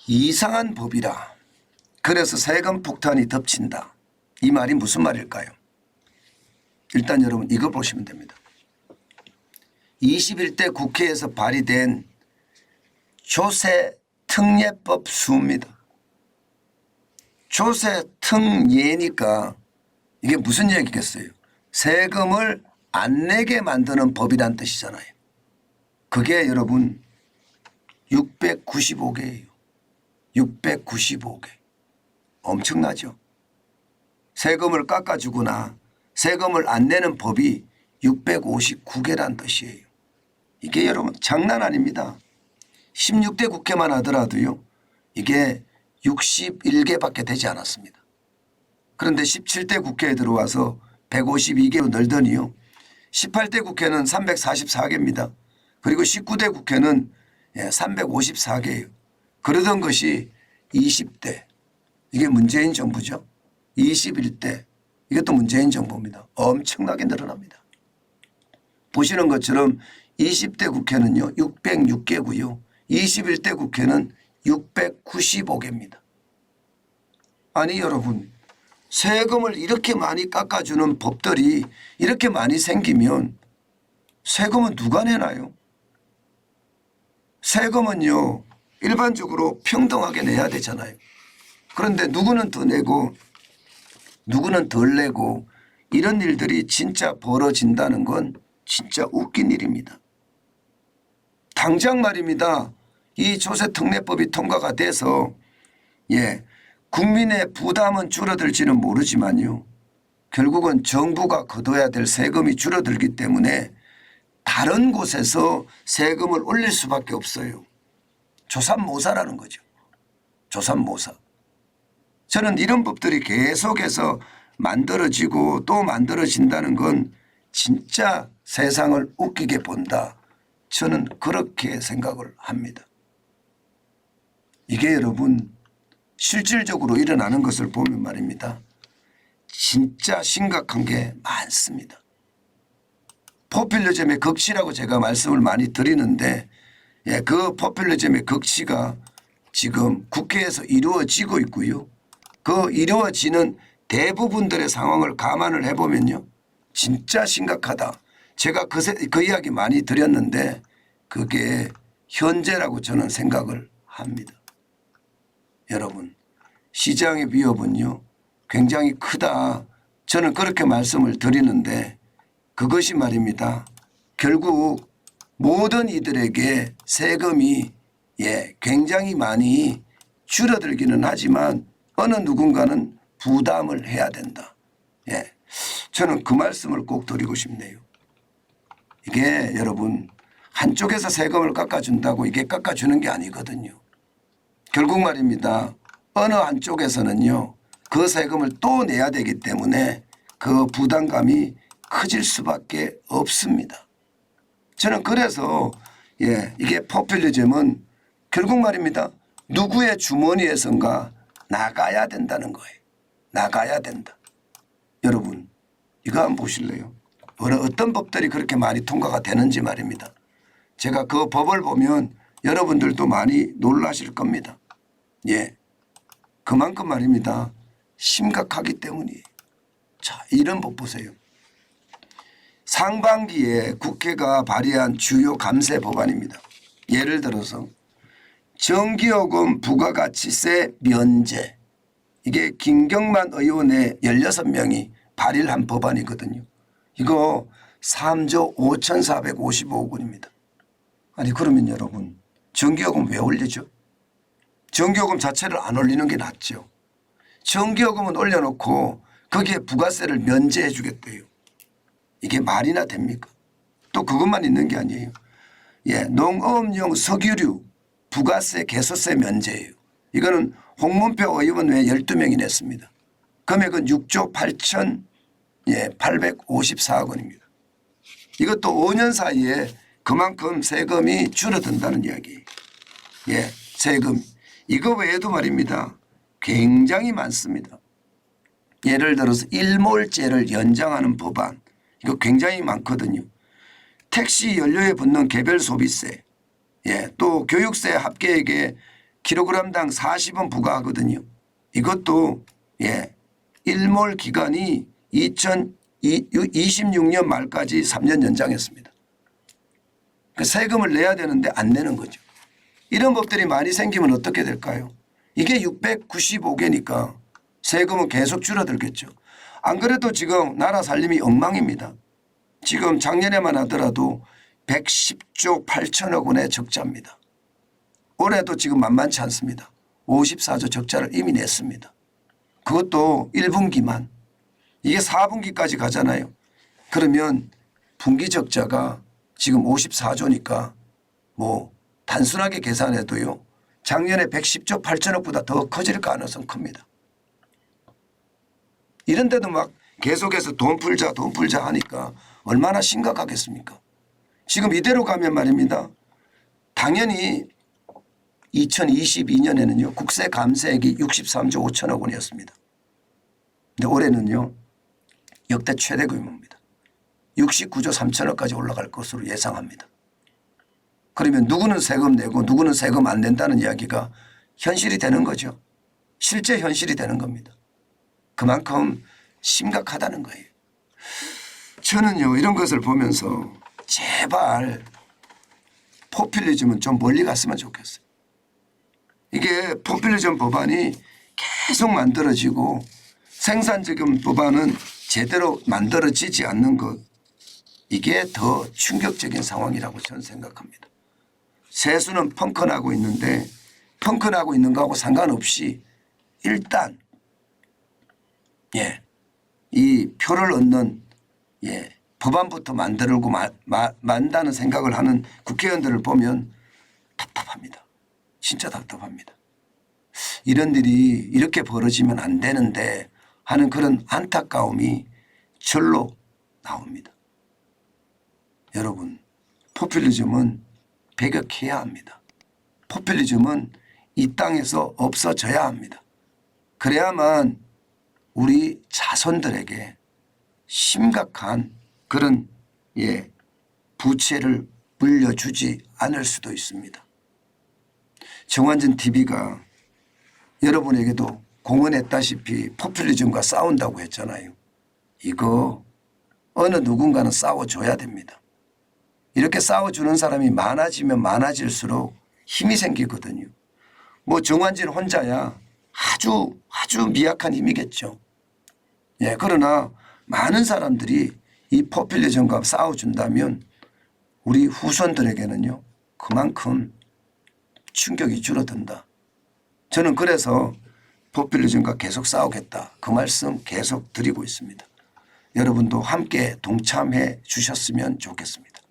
이상한 법이라. 그래서 세금 폭탄이 덮친다. 이 말이 무슨 말일까요? 일단 여러분 이거 보시면 됩니다. 21대 국회에서 발의된 조세특례법 수입니다. 조세특례니까 이게 무슨 얘기겠어요? 세금을 안 내게 만드는 법이란 뜻이잖아요. 그게 여러분 695개예요. 695개. 엄청나죠? 세금을 깎아주거나 세금을 안 내는 법이 659개란 뜻이에요. 이게 여러분 장난 아닙니다. 16대 국회만 하더라도요. 이게 61개밖에 되지 않았습니다. 그런데 17대 국회에 들어와서 152개로 늘더니요. 18대 국회는 344개입니다. 그리고 19대 국회는 354개예요. 그러던 것이 20대. 이게 문재인 정부죠. 21대. 이것도 문재인 정부입니다. 엄청나게 늘어납니다. 보시는 것처럼 20대 국회는요. 606개고요. 21대 국회는 695개입니다. 아니 여러분 세금을 이렇게 많이 깎아주는 법들이 이렇게 많이 생기면 세금은 누가 내나요? 세금은요. 일반적으로 평등하게 내야 되잖아요. 그런데 누구는 더 내고 누구는 덜 내고 이런 일들이 진짜 벌어진다는 건 진짜 웃긴 일입니다. 당장 말입니다. 이 조세특례법이 통과가 돼서 국민의 부담은 줄어들지는 모르지만요. 결국은 정부가 거둬야 될 세금이 줄어들기 때문에 다른 곳에서 세금을 올릴 수밖에 없어요. 조삼모사라는 거죠. 조삼모사. 저는 이런 법들이 계속해서 만들어지고 또 만들어진다는 건 진짜 세상을 웃기게 본다. 저는 그렇게 생각을 합니다. 이게 여러분 실질적으로 일어나는 것을 보면 말입니다. 진짜 심각한 게 많습니다. 포퓰리즘의 극치라고 제가 말씀을 많이 드리는데 그 포퓰리즘의 극치가 지금 국회에서 이루어지고 있고요. 그 이루어지는 대부분들의 상황을 감안을 해보면요. 진짜 심각하다. 제가 그 이야기 많이 드렸는데 그게 현재라고 저는 생각을 합니다. 여러분 시장의 위협은요. 굉장히 크다. 저는 그렇게 말씀을 드리는데 그것이 말입니다. 결국 모든 이들에게 세금이 굉장히 많이 줄어들기는 하지만 어느 누군가는 부담을 해야 된다. 저는 그 말씀을 꼭 드리고 싶네요. 이게 여러분 한쪽에서 세금을 깎아준다고 이게 깎아주는 게 아니거든요. 결국 말입니다. 어느 한쪽에서는요. 그 세금을 또 내야 되기 때문에 그 부담감이 커질 수밖에 없습니다. 저는 그래서 이게 포퓰리즘은 결국 말입니다. 누구의 주머니에선가 나가야 된다는 거예요. 나가야 된다. 여러분 이거 한번 보실래요? 어떤 법들이 그렇게 많이 통과가 되는지 말입니다. 제가 그 법을 보면 여러분들도 많이 놀라실 겁니다. 그만큼 말입니다. 심각하기 때문이에요. 자, 이런 법 보세요. 상반기에 국회가 발의한 주요 감세 법안입니다. 예를 들어서 전기요금 부가가치세 면제. 이게 김경만 의원의 16명이 발의를 한 법안이거든요. 이거 3조 5,455억 원입니다. 아니 그러면 여러분 전기요금 왜 올리죠? 전기요금 자체를 안 올리는 게 낫죠. 전기요금은 올려놓고 거기에 부가세를 면제해 주겠대요. 이게 말이나 됩니까? 또 그것만 있는 게 아니에요. 농업용 석유류 부가세 개소세 면제예요. 이거는 홍문표 의원 외에 12명이 냈습니다. 금액은 6조 8,854억 원입니다. 이것도 5년 사이에 그만큼 세금이 줄어든다는 이야기예요. 세금. 이거 외에도 말입니다. 굉장히 많습니다. 예를 들어서 일몰제를 연장하는 법안. 이거 굉장히 많거든요. 택시 연료에 붙는 개별 소비세. 또 교육세 합계액의 킬로그램당 40원 부과하거든요. 이것도 1몰 기간이 2026년 말까지 3년 연장했습니다. 그 세금을 내야 되는데 안 내는 거죠. 이런 법들이 많이 생기면 어떻게 될까요? 이게 695개니까 세금은 계속 줄어들겠죠. 안 그래도 지금 나라 살림이 엉망입니다. 지금 작년에만 하더라도 110조 8천억 원의 적자입니다. 올해도 지금 만만치 않습니다. 54조 적자를 이미 냈습니다. 그것도 1분기만. 이게 4분기까지 가잖아요. 그러면 분기 적자가 지금 54조니까 뭐 단순하게 계산해도요. 작년에 110조 8천억보다 더 커질 가능성 큽니다. 이런데도 막 계속해서 돈 풀자 하니까 얼마나 심각하겠습니까? 지금 이대로 가면 말입니다. 당연히 2022년에는요. 국세 감세액이 63조 5천억 원이었습니다. 근데 올해는요. 역대 최대 규모입니다. 69조 3천억까지 올라갈 것으로 예상합니다. 그러면 누구는 세금 내고 누구는 세금 안 낸다는 이야기가 현실이 되는 거죠. 실제 현실이 되는 겁니다. 그만큼 심각하다는 거예요. 저는요. 이런 것을 보면서 제발 포퓰리즘은 좀 멀리 갔으면 좋겠어요. 이게 포퓰리즘 법안이 계속 만들어지고 생산적인 법안은 제대로 만들어지지 않는 것, 이게 더 충격적인 상황이라고 저는 생각합니다. 세수는 펑크나고 있는데 펑크나고 있는 거하고 상관없이 일단 이 표를 얻는 법안부터 만들고 만다는 생각을 하는 국회의원들을 보면 답답합니다. 진짜 답답합니다. 이런 일이 이렇게 벌어지면 안 되는데 하는 그런 안타까움이 절로 나옵니다. 여러분, 포퓰리즘은 배격해야 합니다. 포퓰리즘은 이 땅에서 없어져야 합니다. 그래야만 우리 자손들에게 심각한 그런 부채를 물려주지 않을 수도 있습니다. 정환진 TV가 여러분에게도 공언했다시피 포퓰리즘과 싸운다고 했잖아요. 이거 어느 누군가는 싸워줘야 됩니다. 이렇게 싸워주는 사람이 많아지면 많아질수록 힘이 생기거든요. 뭐 정환진 혼자야 아주 미약한 힘이겠죠. 그러나 많은 사람들이 이 포퓰리즘과 싸워준다면 우리 후손들에게는요. 그만큼 충격이 줄어든다. 저는 그래서 포퓰리즘과 계속 싸우겠다. 그 말씀 계속 드리고 있습니다. 여러분도 함께 동참해 주셨으면 좋겠습니다.